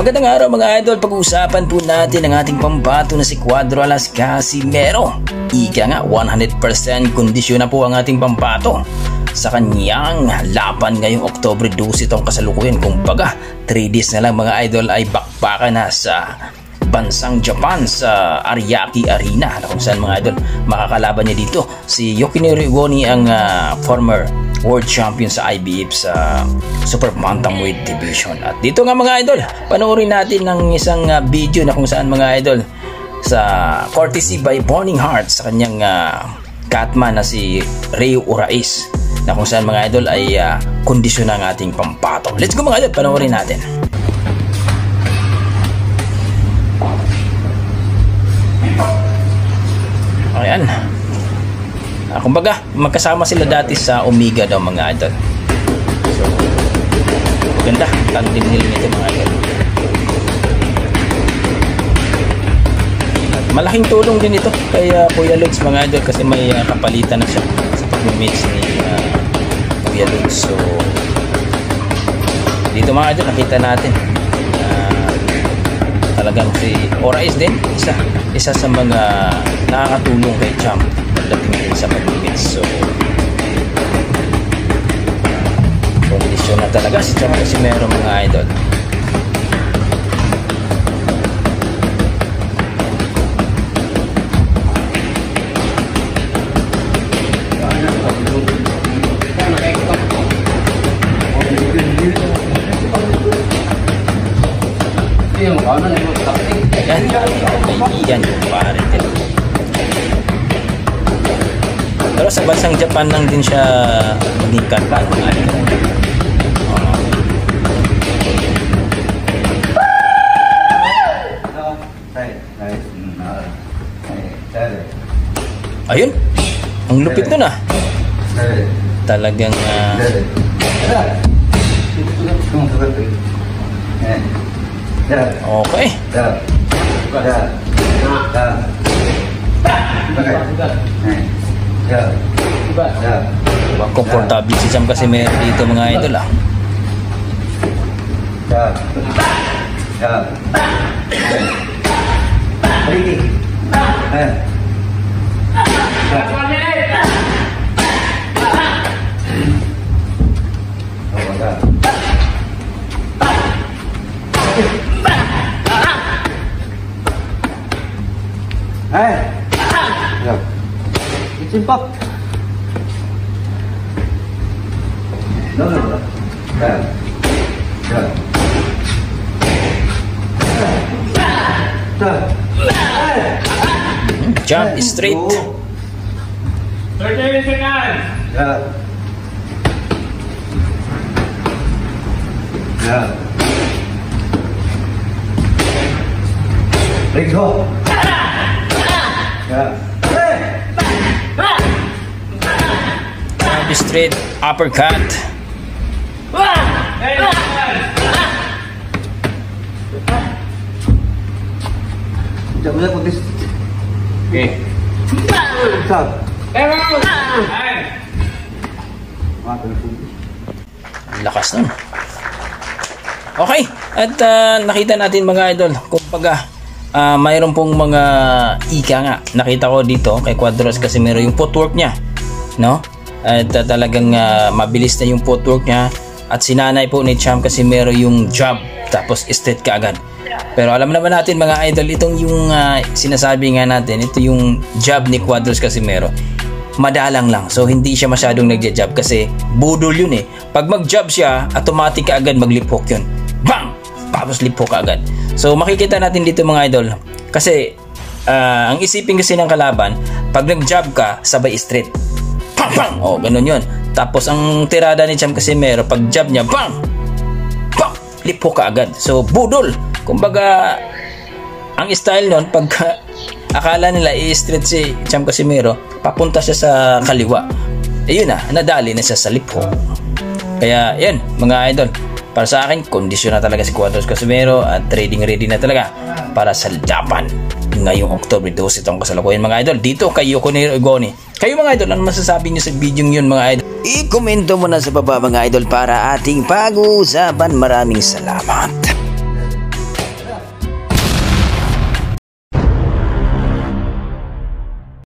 Magandang araw mga idol, pag-uusapan po natin ang ating pambato na si Cuadro Alas Casimero. Ika nga 100% kondisyon na po ang ating pambato sa kanyang laban ngayong Oktubre 12 itong kasalukuyan. Kumbaga 3 days na lang mga idol ay bakbakan na sa bansang Japan sa Ariake Arena, kung saan mga idol makakalaban niya dito si Yokinori Ugoni, ang former world champion sa IBF sa Super Bantamweight Division. At dito nga mga idol, panoorin natin ng isang video na kung saan mga idol sa courtesy by Burning Heart sa kanyang catman na si Reo Urais, na kung saan mga idol ay kondisyon ng ating pambato. Let's go mga idol, panoorin natin. Ayan. Kumbaga, magkasama sila dati sa Omega daw mga idol. So, ganda. Tandem nila nito mga idol. At malaking tulong din ito kay Kuya Lods mga idol, kasi may kapalitan na siya sa pag-mix ni Kuya Lods. So, dito mga idol, nakita natin talagang si Orais din, isa sa mga nakakatulong kay Champ pagdating din sa pag-mix. So, kondisyon na talaga si Champ Casimero mga idol. Ayan, kaibigan yung pare din. Pero sa bansang Japan lang din siya maging katman. Ayun, ang lupit nun ah. Talagang okay. Komportable si Champ Casimero dito mga idol ah. Simpak. Jump straight. 30 seconds. Let's go. Jump straight, uppercut. Okay. Lakas nun. Okay, at nakita natin mga idol, kumbaga mayroon pong mga ika nga. Nakita ko dito kay Cuadro Alas Casimero yung footwork niya, no? At talagang mabilis na yung footwork niya, at sinanay po ni Champ Casimero yung jab tapos straight kaagad. Pero alam naman natin mga idol, itong yung sinasabi nga natin, ito yung jab ni Cuadro Alas Casimero, madalang lang. So hindi siya masyadong nagja-jab kasi budol yun eh. Pag mag-jab siya, automatic kaagad mag-lip hook yun. Bang! Tapos lip hook kaagad. So makikita natin dito mga idol, kasi ang isipin kasi ng kalaban, pag nag-jab ka, sabay straight. Pang! Pang! O, ganun yun. Tapos ang tirada ni Champ Casimero, pag jab niya, bang! Bang! Lip hook kaagad. So budol. Kumbaga, ang style nun, pag akala nila i-straight si Champ Casimero, papunta siya sa kaliwa. Ayun na, nadali na siya sa lip hook. Kaya yan mga idol, para sa akin, kondisyon na talaga si Cuadro Alas Casimero at trading ready na talaga para sa laban ngayong Oktubre 12 itong kasalukuyan mga idol dito kay Yokinori Ugoni. Kayo mga idol, ano masasabi nyo sa video yun mga idol? I-komento mo na sa baba mga idol para ating pag-uusapan. Maraming salamat.